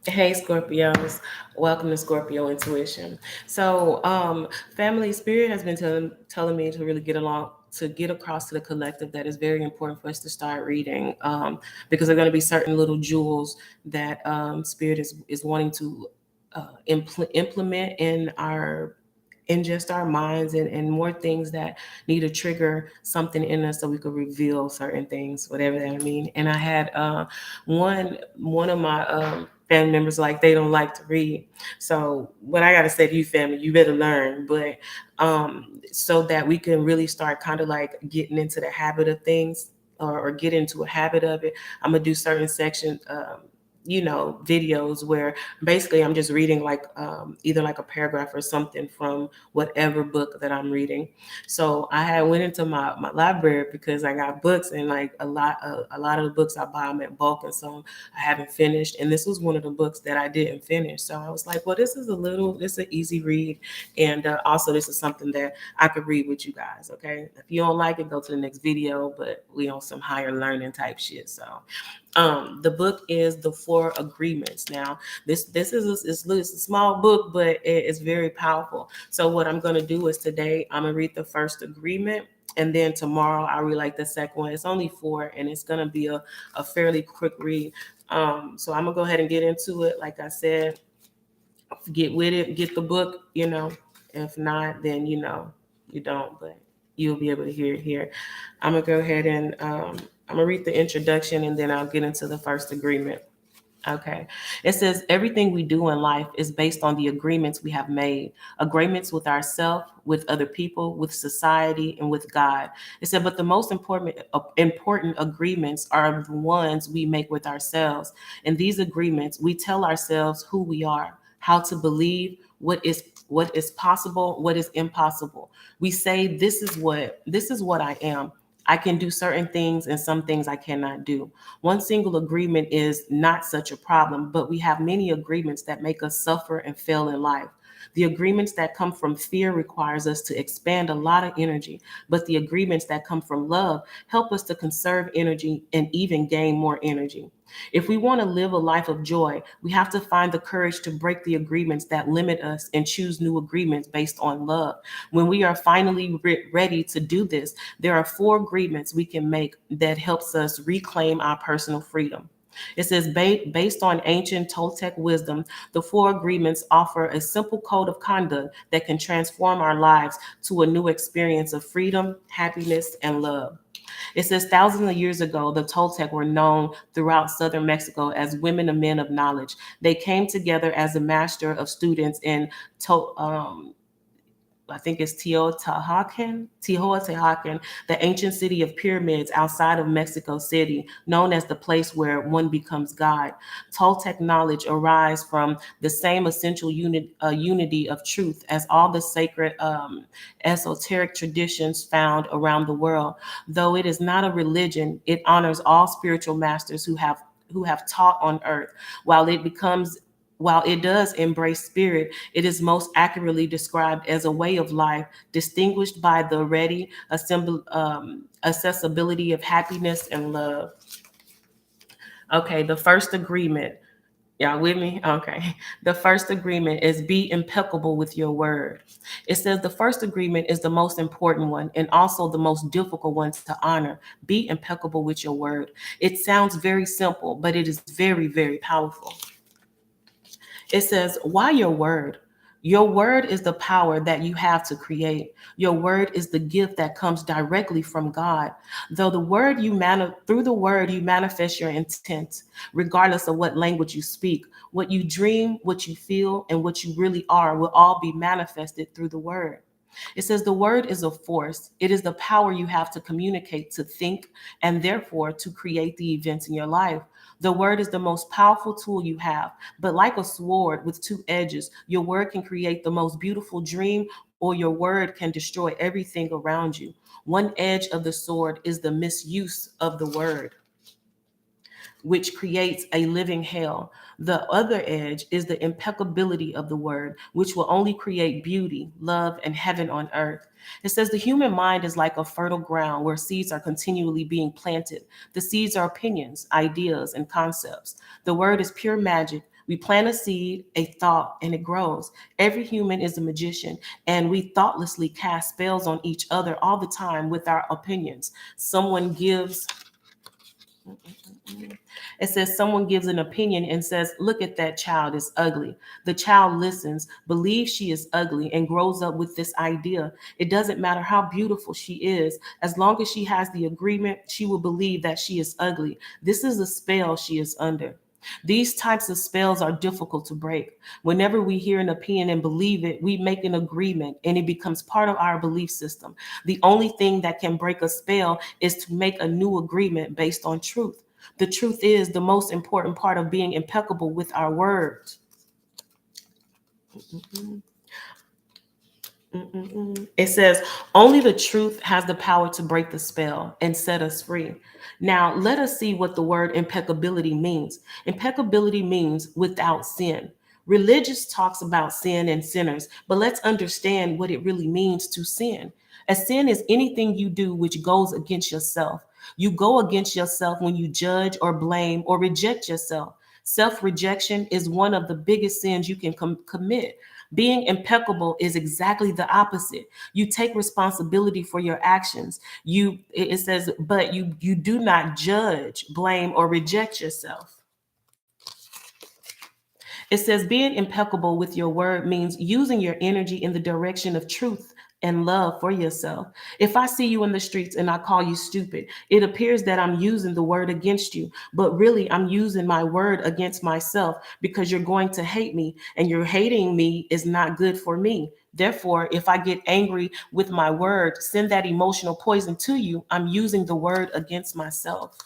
Hey Scorpios, welcome to Scorpio Intuition. So, family spirit has been telling me to really get along to get across to the collective that is very important for us to start reading, because there are going to be certain little jewels that spirit is wanting to implement in just our minds, and more things that need to trigger something in us so we could reveal certain things, whatever that mean. And I had one of my family members, like, they don't like to read. So what I got to say to you, family, you better learn. But so that we can really start kind of like getting into the habit of things, or get into a habit of it, I'm gonna do certain sections, videos where basically I'm just reading, like, either like a paragraph or something from whatever book that I'm reading. So I had went into my library because I got books, and like a lot of the books I buy them at bulk, and some I haven't finished. And this was one of the books that I didn't finish. So I was like, well, this is an easy read, and also this is something that I could read with you guys. Okay, if you don't like it, go to the next video. But we on some higher learning type shit. So the book is The Four Agreements. Now, this is it's a small book, but it's very powerful. So what I'm gonna do is today I'm gonna read the first agreement, and then tomorrow I'll read like the second one. It's only four, and it's gonna be a fairly quick read. So I'm gonna go ahead and get into it. Like I said, get with it, get the book. If not, then you don't, but you'll be able to hear it here. I'm gonna go ahead and I'm gonna read the introduction, and then I'll get into the first agreement. Okay. It says everything we do in life is based on the agreements we have made, agreements with ourselves, with other people, with society, and with God. It said, but the most important agreements are the ones we make with ourselves. In these agreements, we tell ourselves who we are, how to believe, what is possible, what is impossible. We say this is what I am. I can do certain things and some things I cannot do. One single agreement is not such a problem, but we have many agreements that make us suffer and fail in life. The agreements that come from fear requires us to expand a lot of energy, but the agreements that come from love help us to conserve energy and even gain more energy. If we want to live a life of joy, we have to find the courage to break the agreements that limit us and choose new agreements based on love. When we are finally ready to do this, there are four agreements we can make that helps us reclaim our personal freedom. It says, based on ancient Toltec wisdom, the four agreements offer a simple code of conduct that can transform our lives to a new experience of freedom, happiness, and love. It says thousands of years ago, the Toltec were known throughout southern Mexico as women and men of knowledge. They came together as a master of students in to, I think it's Teotihuacan, the ancient city of pyramids outside of Mexico City, known as the place where one becomes God. Toltec knowledge arises from the same essential unity of truth as all the sacred esoteric traditions found around the world. Though it is not a religion, it honors all spiritual masters who have taught on earth. While it becomes while it does embrace spirit, it is most accurately described as a way of life distinguished by the ready accessibility of happiness and love. Okay, the first agreement. Y'all with me? Okay. The first agreement is be impeccable with your word. It says the first agreement is the most important one and also the most difficult one to honor. Be impeccable with your word. It sounds very simple, but it is very, very powerful. It says, why your word? Your word is the power that you have to create. Your word is the gift that comes directly from God. Though through the word you manifest your intent, regardless of what language you speak. What you dream, what you feel, and what you really are will all be manifested through the word. It says the word is a force. It is the power you have to communicate, to think, and therefore to create the events in your life. The word is the most powerful tool you have, but like a sword with two edges, your word can create the most beautiful dream, or your word can destroy everything around you. One edge of the sword is the misuse of the word, which creates a living hell. The other edge is the impeccability of the word, which will only create beauty, love, and heaven on earth. It says the human mind is like a fertile ground where seeds are continually being planted. The seeds are opinions, ideas, and concepts. The word is pure magic, We plant a seed, a thought, and it grows. Every human is a magician, and we thoughtlessly cast spells on each other all the time with our opinions. Someone gives It says someone gives an opinion and says, "Look at that child, is ugly." The child listens, believes she is ugly, and grows up with this idea. It doesn't matter how beautiful she is, as long as she has the agreement, she will believe that she is ugly. This is a spell she is under. These types of spells are difficult to break. Whenever we hear an opinion and believe it, we make an agreement and it becomes part of our belief system. The only thing that can break a spell is to make a new agreement based on truth. The truth is the most important part of being impeccable with our words. It says, only the truth has the power to break the spell and set us free. Now, let us see what the word impeccability means. Impeccability means without sin. Religious talks about sin and sinners, but let's understand what it really means to sin. A sin is anything you do which goes against yourself. You go against yourself when you judge or blame or reject yourself. Self rejection is one of the biggest sins you can commit. Being impeccable is exactly the opposite. You take responsibility for your actions. It says, but you do not judge, blame, or reject yourself. It says being impeccable with your word means using your energy in the direction of truth and love for yourself. If I see you in the streets and I call you stupid, it appears that I'm using the word against you, but really I'm using my word against myself because you're going to hate me, and your hating me is not good for me. Therefore, if I get angry with my word, send that emotional poison to you, I'm using the word against myself.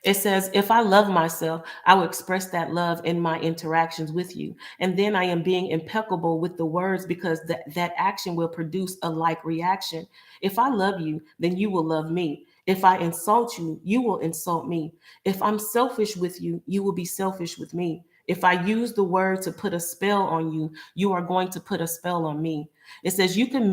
It says, if I love myself, I will express that love in my interactions with you. And then I am being impeccable with the words because that action will produce a like reaction. If I love you, then you will love me. If I insult you, you will insult me. If I'm selfish with you, you will be selfish with me. If I use the word to put a spell on you, you are going to put a spell on me. It says you can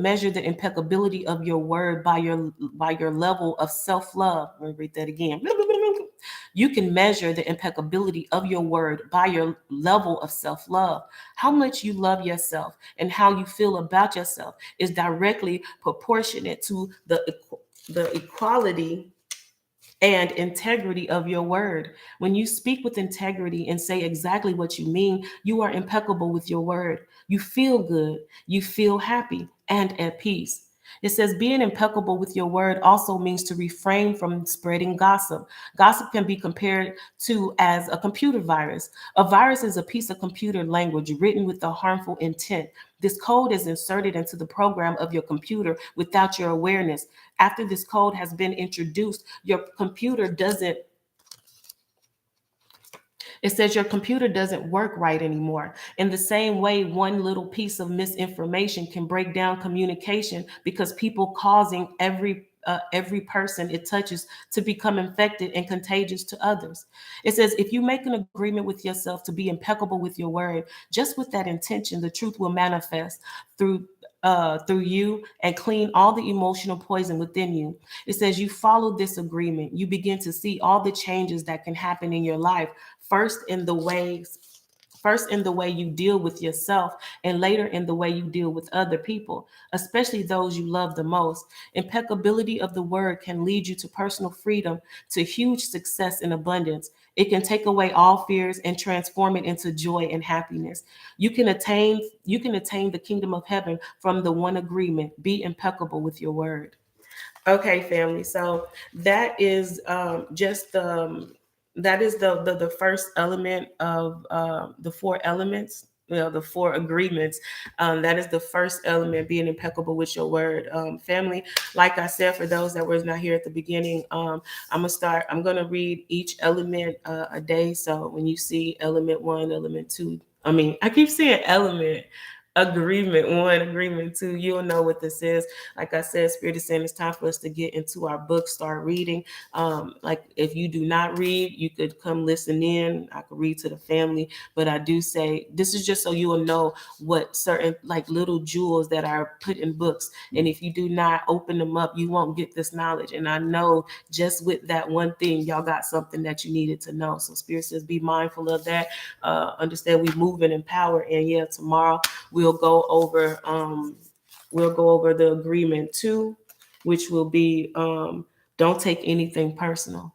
measure the impeccability of your word by your level of self-love. Let me read that again. You can measure the impeccability of your word by your level of self-love. How much you love yourself and how you feel about yourself is directly proportionate to the equality and integrity of your word. When you speak with integrity and say exactly what you mean, you are impeccable with your word. You feel good, you feel happy and at peace. It says being impeccable with your word also means to refrain from spreading gossip. Gossip can be compared to as a computer virus. A virus is a piece of computer language written with a harmful intent. This code is inserted into the program of your computer without your awareness. After this code has been introduced, it says your computer doesn't work right anymore. In the same way, one little piece of misinformation can break down communication because people causing every person it touches to become infected and contagious to others. It says if you make an agreement with yourself to be impeccable with your word, just with that intention, the truth will manifest through you and clean all the emotional poison within you. It says you follow this agreement, you begin to see all the changes that can happen in your life. First in the ways First in the way you deal with yourself, and later in the way you deal with other people, especially those you love the most. Impeccability of the word can lead you to personal freedom, to huge success and abundance. It can take away all fears and transform it into joy and happiness. You can attain the kingdom of heaven from the one agreement. Be impeccable with your word. Okay, family. So that is just that is the first element of the four elements. The four agreements. That is the first element, being impeccable with your word. Family, like I said, for those that was not here at the beginning, I'm gonna read each element a day. So when you see element one, element two, I keep saying element. Agreement one, agreement two. You'll know what this is. Like I said, Spirit is saying it's time for us to get into our book, start reading. Like if you do not read, you could come listen in. I could read to the family, but I do say this is just so you will know what certain like little jewels that are put in books. And if you do not open them up, you won't get this knowledge. And I know just with that one thing, y'all got something that you needed to know. So Spirit says, be mindful of that. Understand we move in power. And yeah, tomorrow we'll go over the agreement 2, which will be don't take anything personal.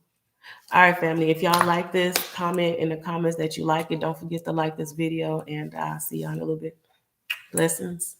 All right, family. If y'all like this, comment in the comments that you like it. Don't forget to like this video, and I'll see y'all in a little bit. Blessings.